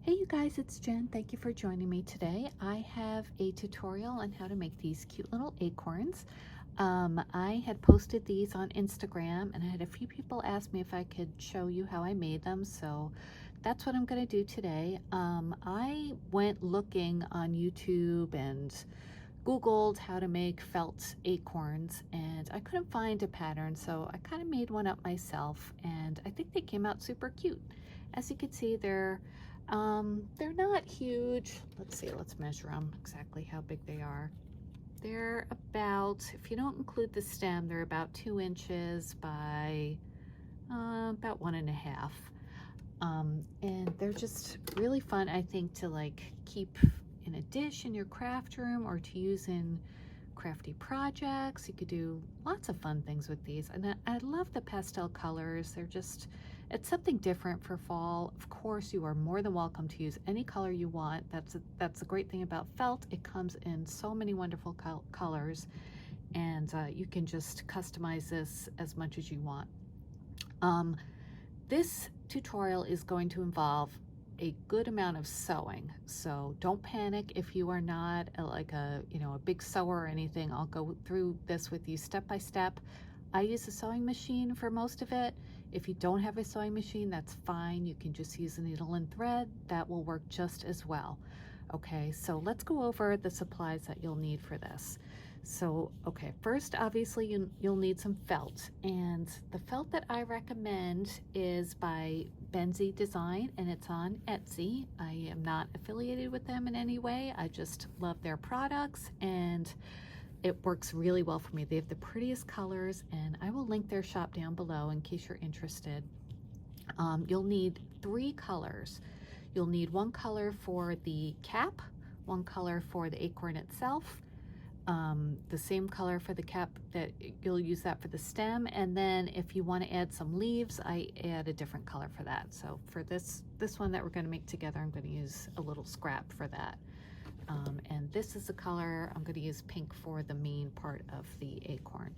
Hey you guys, it's Jen. Thank you for joining me today. I have a tutorial on how to make these cute little acorns. I had posted these on Instagram and I had a few people ask me if I could show you how I made them, so that's what I'm going to do today. I went looking on YouTube and Googled how to make felt acorns and I couldn't find a pattern, so I kind of made one up myself and I think they came out super cute. As you can see, they're not huge. Let's see, let's measure them exactly how big they are. They're about, if you don't include the stem, they're about 2 inches by about 1.5. And they're just really fun, I think, to like keep in a dish in your craft room or to use in crafty projects. You could do lots of fun things with these, and I love the pastel colors. It's something different for fall. Of course, you are more than welcome to use any color you want. That's the great thing about felt. It comes in so many wonderful colors, and you can just customize this as much as you want. This tutorial is going to involve a good amount of sewing, so don't panic if you are not a big sewer or anything. I'll go through this with you step by step. I use a sewing machine for most of it. If you don't have a sewing machine, that's fine. You can just use a needle and thread. That will work just as well. Okay, so let's go over the supplies that you'll need for this. So, okay, first, obviously, you'll need some felt, and the felt that I recommend is by Benzie Design, and it's on Etsy. I am not affiliated with them in any way. I just love their products, and it works really well for me. They have the prettiest colors, and I will link their shop down below in case you're interested. You'll need 3 colors. You'll need 1 color for the cap, 1 color for the acorn itself, the same color for the cap that you'll use that for the stem, and then if you want to add some leaves, I add a different color for that. So for this one that we're going to make together, I'm going to use a little scrap for that. And this is the color I'm going to use, pink, for the main part of the acorn.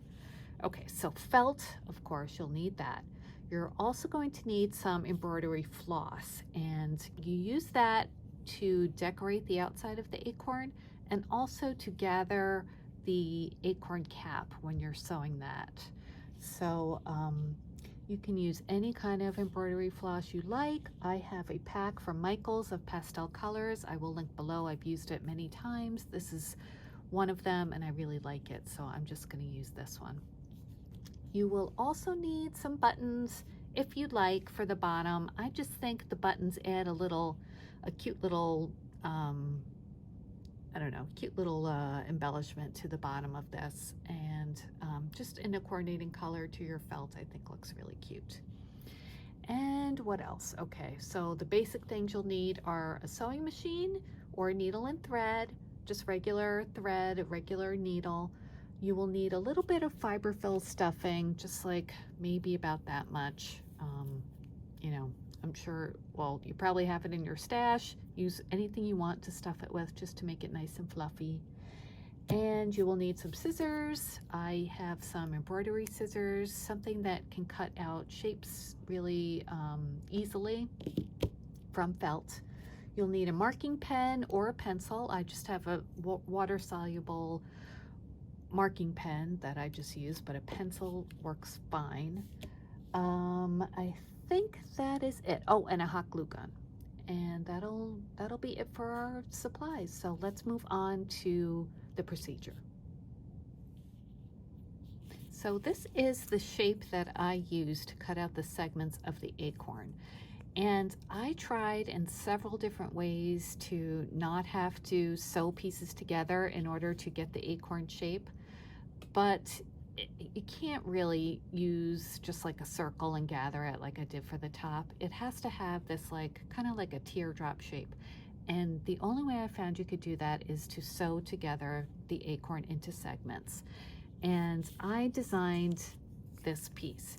Okay, so felt, of course, you'll need that. You're also going to need some embroidery floss, and you use that to decorate the outside of the acorn and also to gather the acorn cap when you're sewing that. So you can use any kind of embroidery floss you like. I have a pack from Michaels of pastel colors. I will link below. I've used it many times. This is one of them and I really like it, so I'm just going to use this one. You will also need some buttons if you'd like for the bottom. I just think the buttons add a cute little cute little embellishment to the bottom of this, and just in a coordinating color to your felt, I think looks really cute. And what else? Okay, so the basic things you'll need are a sewing machine or a needle and thread, just regular thread, a regular needle. You will need a little bit of fiberfill stuffing, just like maybe about that much. I'm sure, well, you probably have it in your stash. Use anything you want to stuff it with just to make it nice and fluffy. And you will need some scissors. I have some embroidery scissors, something that can cut out shapes really easily from felt. You'll need a marking pen or a pencil. I just have a water-soluble marking pen that I just use, but a pencil works fine. I think that is it. Oh, and a hot glue gun. And that'll be it for our supplies. So let's move on to the procedure. So this is the shape that I used to cut out the segments of the acorn. And I tried in several different ways to not have to sew pieces together in order to get the acorn shape, but you can't really use just like a circle and gather it like I did for the top. It has to have this kind of like a teardrop shape. And the only way I found you could do that is to sew together the acorn into segments. And I designed this piece.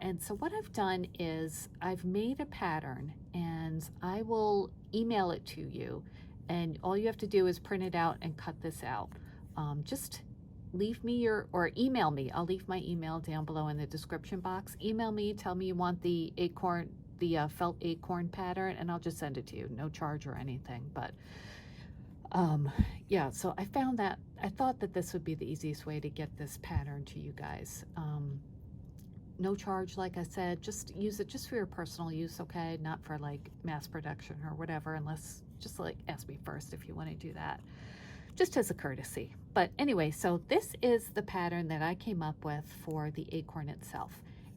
And so what I've done is I've made a pattern and I will email it to you. And all you have to do is print it out and cut this out. Just leave me or email me. I'll leave my email down below in the description box. Email me, tell me you want the the felt acorn pattern, and I'll just send it to you, no charge or anything. But yeah, so I found that, I thought that this would be the easiest way to get this pattern to you guys. No charge, like I said, just use it just for your personal use, okay? Not for like mass production or whatever, unless, just like ask me first if you want to do that, just as a courtesy. But anyway, so this is the pattern that I came up with for the acorn itself.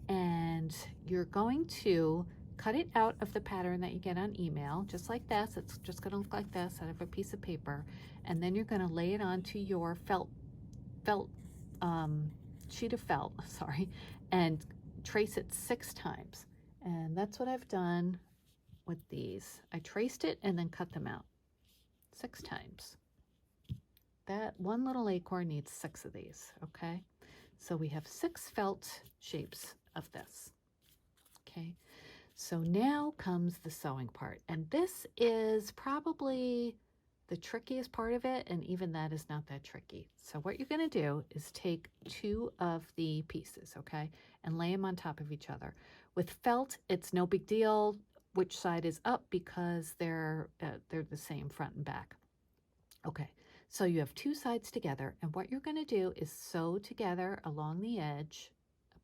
And you're going to cut it out of the pattern that you get on email, just like this. It's just going to look like this out of a piece of paper. And then you're going to lay it onto your sheet of felt, sorry, and trace it 6 times. And that's what I've done with these. I traced it and then cut them out 6 times. That one little acorn needs 6 of these, okay? So we have 6 felt shapes of this, okay? So now comes the sewing part, and this is probably the trickiest part of it, and even that is not that tricky. So what you're going to do is take 2 of the pieces, okay, and lay them on top of each other. With felt, it's no big deal which side is up because they're the same front and back. Okay, so you have 2 sides together, and what you're going to do is sew together along the edge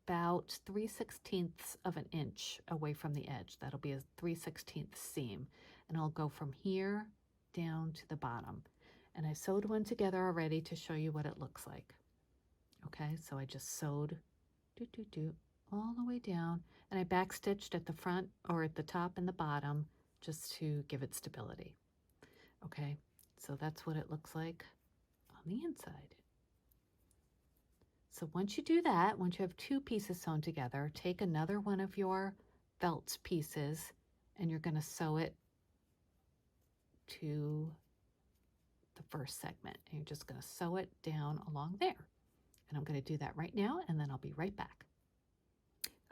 about 3/16 of an inch away from the edge. That'll be a 3/16 seam, and I'll go from here down to the bottom. And I sewed one together already to show you what it looks like. Okay, so I just sewed all the way down, and I backstitched at the front or at the top and the bottom just to give it stability. Okay, so that's what it looks like on the inside. So once you do that, once you have 2 pieces sewn together, take another one of your felt pieces and you're going to sew it to the first segment. And you're just going to sew it down along there. And I'm going to do that right now, and then I'll be right back.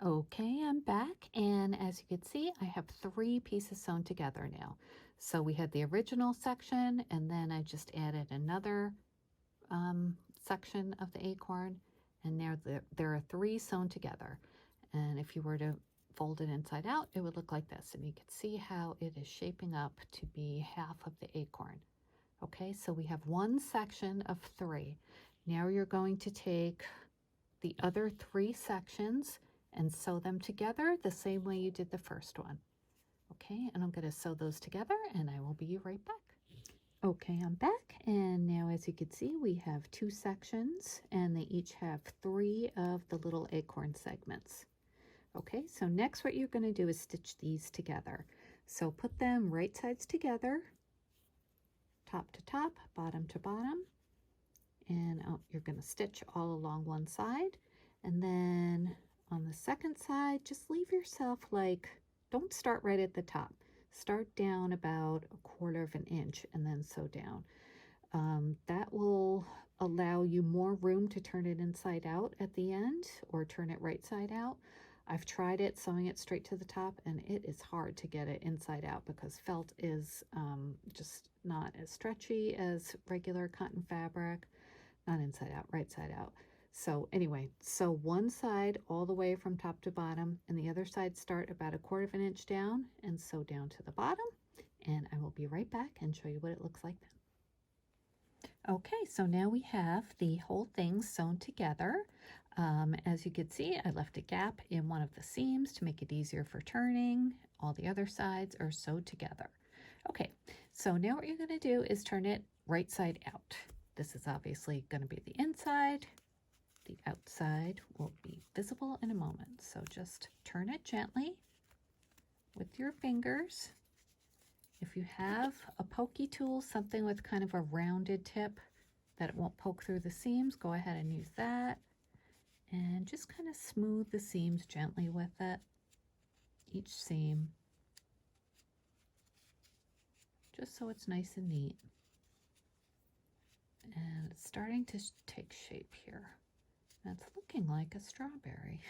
Okay, I'm back, and as you can see, I have 3 pieces sewn together now. So we had the original section, and then I just added another section of the acorn, and there are 3 sewn together. And if you were to fold it inside out, it would look like this, and you can see how it is shaping up to be half of the acorn. Okay, so we have 1 section of 3. Now you're going to take the other 3 sections and sew them together the same way you did the first one. Okay, and I'm going to sew those together, and I will be right back. Okay, I'm back, and now as you can see, we have 2 sections, and they each have 3 of the little acorn segments. Okay, so next what you're going to do is stitch these together. So put them right sides together, top to top, bottom to bottom, and you're going to stitch all along one side, and then on the second side, just leave yourself don't start right at the top. Start down about 1/4 of an inch and then sew down. That will allow you more room to turn it inside out at the end, or turn it right side out. I've tried it sewing it straight to the top, and it is hard to get it inside out because felt is just not as stretchy as regular cotton fabric. Not inside out, right side out. So anyway, sew one side all the way from top to bottom, and the other side start about 1/4 of an inch down and sew down to the bottom. And I will be right back and show you what it looks like then. Okay, so now we have the whole thing sewn together. As you can see, I left a gap in one of the seams to make it easier for turning. All the other sides are sewed together. Okay, so now what you're going to do is turn it right side out. This is obviously going to be the inside. The outside will be visible in a moment. So just turn it gently with your fingers. If you have a pokey tool, something with kind of a rounded tip that it won't poke through the seams, go ahead and use that. And just kind of smooth the seams gently with it, each seam, just so it's nice and neat. And it's starting to take shape here. That's looking like a strawberry,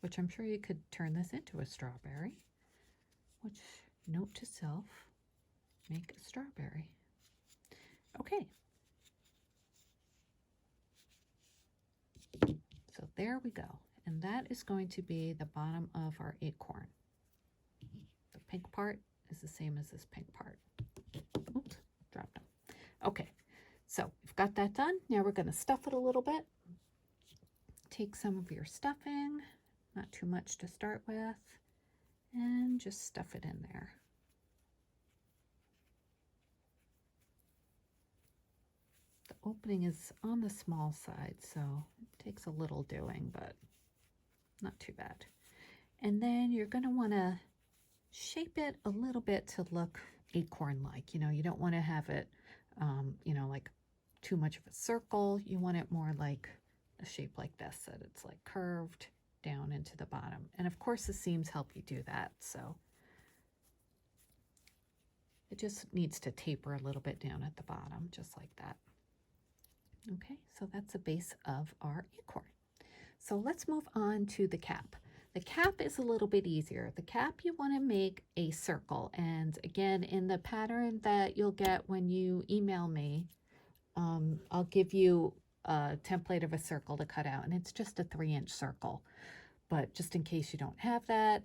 which I'm sure you could turn this into a strawberry, which, note to self, make a strawberry. Okay. So there we go. And that is going to be the bottom of our acorn. pink part is the same as this pink part. Oops, dropped them. Okay, so we've got that done. Now we're going to stuff it a little bit. Take some of your stuffing, not too much to start with, and just stuff it in there. The opening is on the small side, so it takes a little doing, but not too bad. And then you're going to want to shape it a little bit to look acorn-like. You know, you don't want to have it, you know, like too much of a circle. You want it more like a shape like this, that it's like curved down into the bottom. And of course the seams help you do that, so it just needs to taper a little bit down at the bottom, just like that. Okay, so that's the base of our acorn. So let's move on to the cap. The cap is a little bit easier. The cap, you want to make a circle, and again, in the pattern that you'll get when you email me, I'll give you a template of a circle to cut out, and it's just a 3-inch circle. But just in case you don't have that,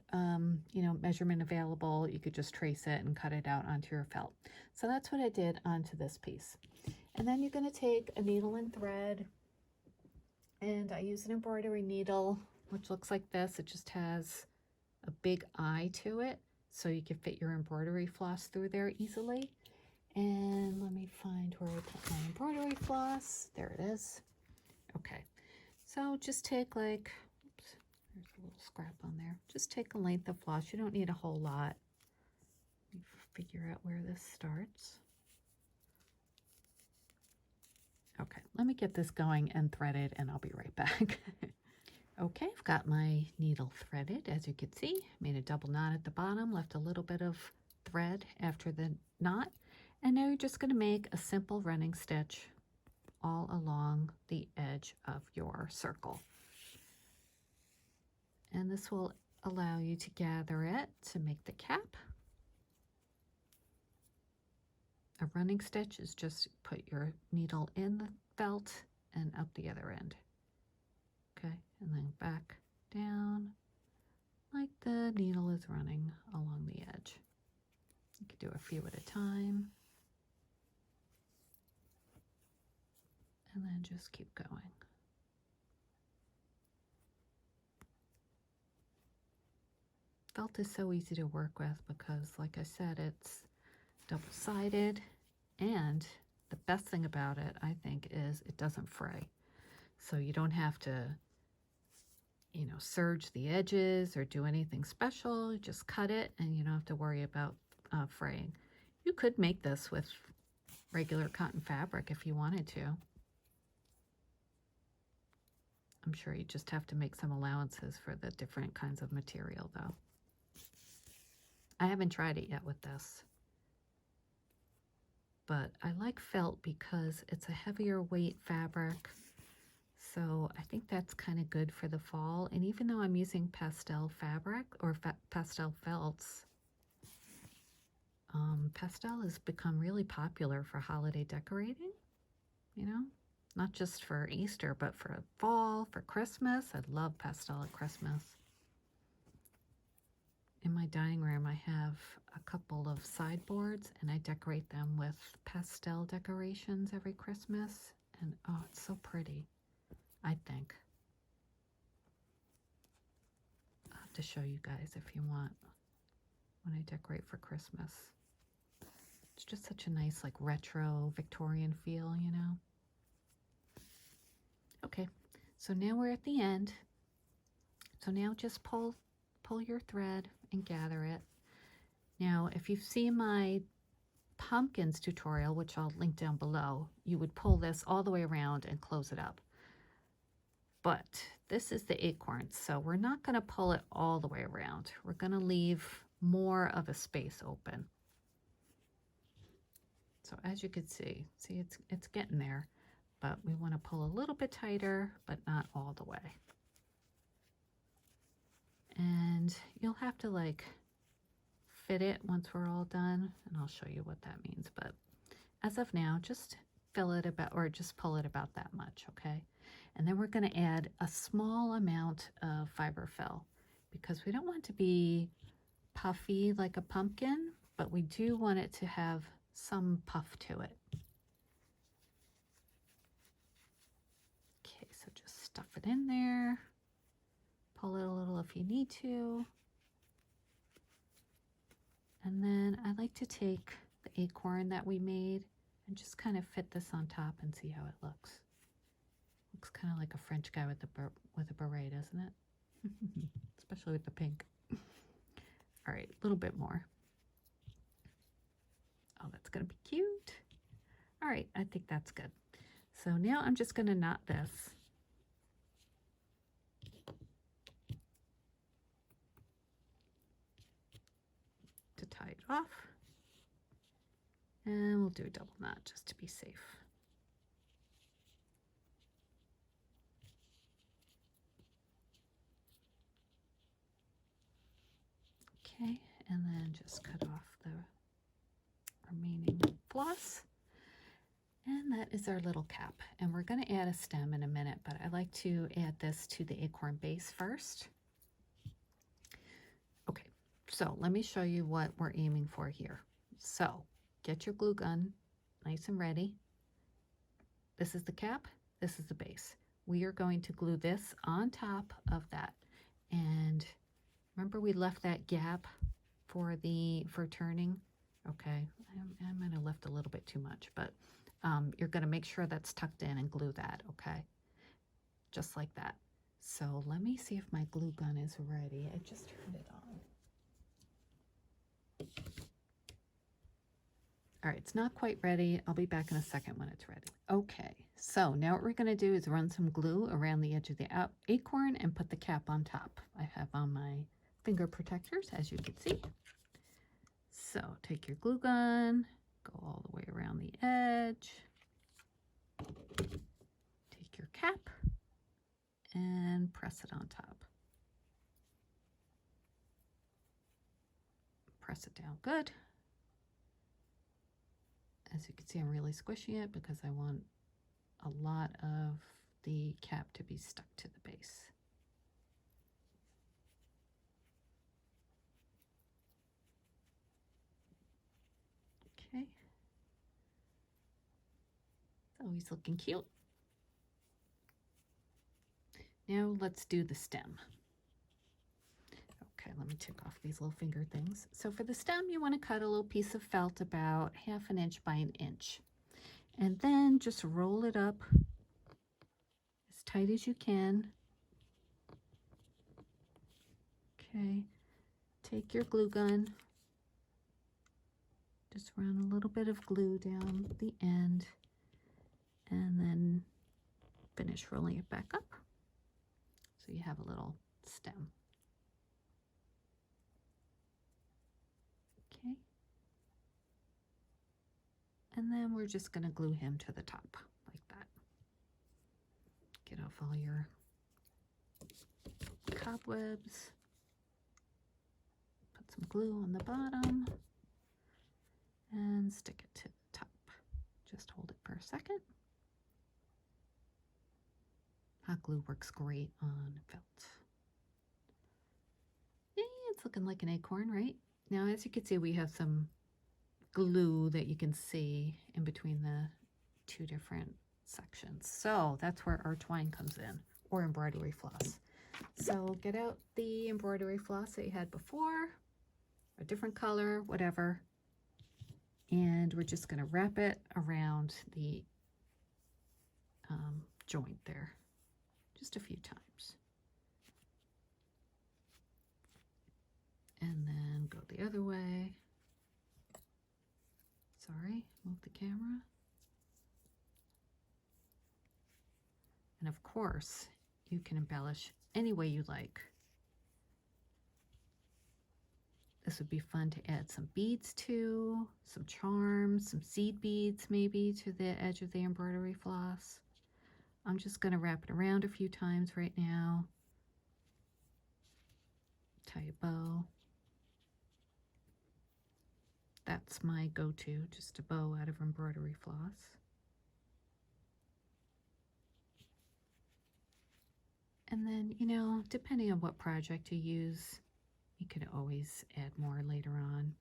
you know, measurement available, you could just trace it and cut it out onto your felt. So that's what I did onto this piece. And then you're going to take a needle and thread, and I use an embroidery needle, which looks like this. It just has a big eye to it, so you can fit your embroidery floss through there easily. And let me find where I put my embroidery floss. There it is. Okay, so just take like, oops, there's a little scrap on there. Just take a length of floss. You don't need a whole lot. Let me figure out where this starts. Okay, let me get this going and threaded, and I'll be right back. Okay, I've got my needle threaded, as you can see. Made a double knot at the bottom, left a little bit of thread after the knot, and now you're just going to make a simple running stitch all along the edge of your circle. And this will allow you to gather it to make the cap. A running stitch is just put your needle in the felt and up the other end. Okay, and then back down like the needle is running along the edge. You can do a few at a time. And then just keep going. Felt is so easy to work with because, like I said, it's double-sided, and the best thing about it, I think, is it doesn't fray. So you don't have to, you know, serge the edges or do anything special. You just cut it, and you don't have to worry about fraying. You could make this with regular cotton fabric if you wanted to. I'm sure you just have to make some allowances for the different kinds of material, though. I haven't tried it yet with this, but I like felt because it's a heavier weight fabric, so I think that's kind of good for the fall. And even though I'm using pastel fabric or pastel felts, pastel has become really popular for holiday decorating, you know? Not just for Easter, but for fall, for Christmas. I love pastel at Christmas. In my dining room, I have a couple of sideboards, and I decorate them with pastel decorations every Christmas. And oh, it's so pretty, I think. I'll have to show you guys if you want when I decorate for Christmas. It's just such a nice, like, retro Victorian feel, you know? Okay, so now we're at the end. So now just pull your thread and gather it. Now, if you've seen my pumpkins tutorial, which I'll link down below, you would pull this all the way around and close it up. But this is the acorn, so we're not going to pull it all the way around. We're going to leave more of a space open. So as you can see it's getting there. But we want to pull a little bit tighter, but not all the way. And you'll have to like fit it once we're all done, and I'll show you what that means. But as of now, just fill it about, or just pull it about that much, okay? And then we're going to add a small amount of fiber fill because we don't want to be puffy like a pumpkin, but we do want it to have some puff to it. Okay, so just stuff it in there. Pull it a little if you need to. And then I like to take the acorn that we made and just kind of fit this on top and see how it looks. Looks kind of like a French guy with a beret, doesn't it? Especially with the pink. All right, a little bit more. Oh, that's gonna be cute. All right, I think that's good. So now I'm just gonna knot this. To tie it off. And we'll do a double knot just to be safe. Okay, and then just cut off the remaining floss. And that is our little cap. And we're going to add a stem in a minute, but I like to add this to the acorn base first. Okay, so let me show you what we're aiming for here. So get your glue gun nice and ready. This is the cap, this is the base. We are going to glue this on top of that. And remember we left that gap for turning? Okay, I might have left a little bit too much, but you're going to make sure that's tucked in and glue that, okay? Just like that. So let me see if my glue gun is ready. I just turned it on. All right, it's not quite ready. I'll be back in a second when it's ready. Okay, so now what we're going to do is run some glue around the edge of the acorn and put the cap on top. I have on my finger protectors, as you can see. So take your glue gun, go all the way around the edge, take your cap, and press it on top. Press it down good. As you can see, I'm really squishing it because I want a lot of the cap to be stuck to the base. Okay. It's always looking cute. Now let's do the stem. Okay, let me take off these little finger things. So for the stem, you want to cut a little piece of felt about 1/2 inch by 1 inch. And then just roll it up as tight as you can. Okay, take your glue gun. Just run a little bit of glue down the end and then finish rolling it back up. So you have a little stem. Okay. And then we're just going to glue him to the top like that. Get off all your cobwebs. Put some glue on the bottom and stick it to the top. Just hold it for a second. Hot glue works great on felt. Yeah, it's looking like an acorn, right? Now, as you can see, we have some glue that you can see in between the two different sections. So that's where our twine comes in, or embroidery floss. So get out the embroidery floss that you had before, a different color, whatever. And we're just going to wrap it around the joint there. Just a few times. And then go the other way. Sorry, move the camera. And of course, you can embellish any way you like. This would be fun to add some beads to, some charms, some seed beads maybe to the edge of the embroidery floss. I'm just going to wrap it around a few times right now. Tie a bow. That's my go-to, just a bow out of embroidery floss. And then, you know, depending on what project you use, You could always add more later on.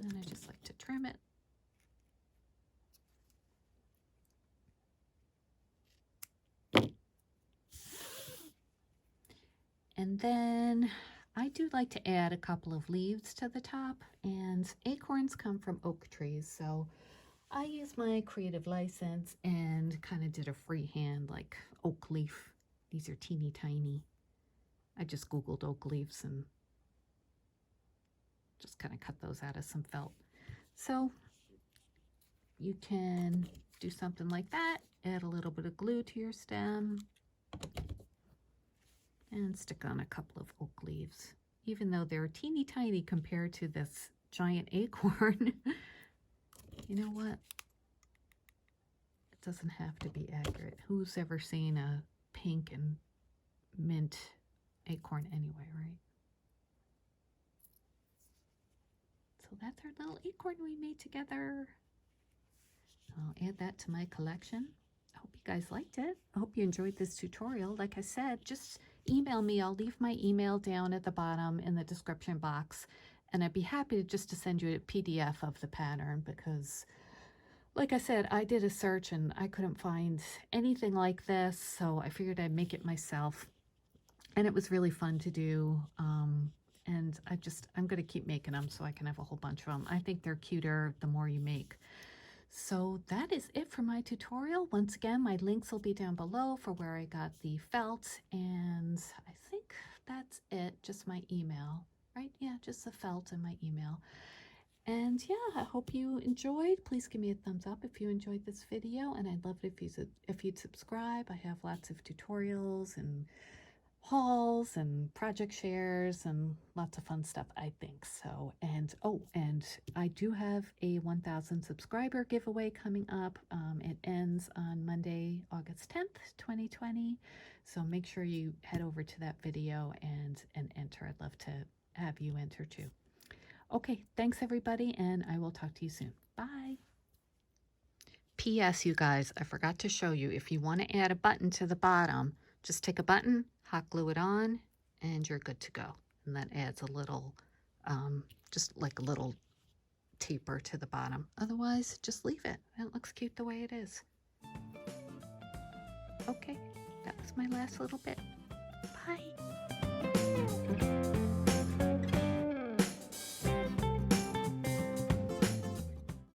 And I just like to trim it. And then I do like to add a couple of leaves to the top, and acorns come from oak trees. So I use my creative license and kind of did a freehand like oak leaf. These are teeny tiny. I just Googled oak leaves and just kind of cut those out of some felt. So you can do something like that, add a little bit of glue to your stem, and stick on a couple of oak leaves. Even though they're teeny tiny compared to this giant acorn, you know what? It doesn't have to be accurate. Who's ever seen a pink and mint acorn anyway, right? So that's our little acorn we made together. I'll add that to my collection. I hope you guys liked it. I hope you enjoyed this tutorial. Like I said, just email me. I'll leave my email down at the bottom in the description box, and I'd be happy to send you a PDF of the pattern, because like I said, I did a search and I couldn't find anything like this, so I figured I'd make it myself, and it was really fun to do. And I'm going to keep making them so I can have a whole bunch of them. I think they're cuter the more you make. So that is it for my tutorial. Once again, my links will be down below for where I got the felt, and I think that's it, just my email, right? Yeah, just the felt and my email. And yeah, I hope you enjoyed. Please give me a thumbs up if you enjoyed this video, and I'd love it if you'd subscribe. I have lots of tutorials and hauls and project shares and lots of fun stuff, I think. So, and oh, and I do have a 1,000 subscriber giveaway coming up. It ends on Monday, August 10th, 2020. So make sure you head over to that video and enter. I'd love to have you enter too. Okay, thanks everybody, and I will talk to you soon. Bye. P.S. You guys, I forgot to show you, if you want to add a button to the bottom, just take a button, hot glue it on, and you're good to go. And that adds a little, just like a little taper to the bottom. Otherwise, just leave it. It looks cute the way it is. Okay, that was my last little bit. Bye.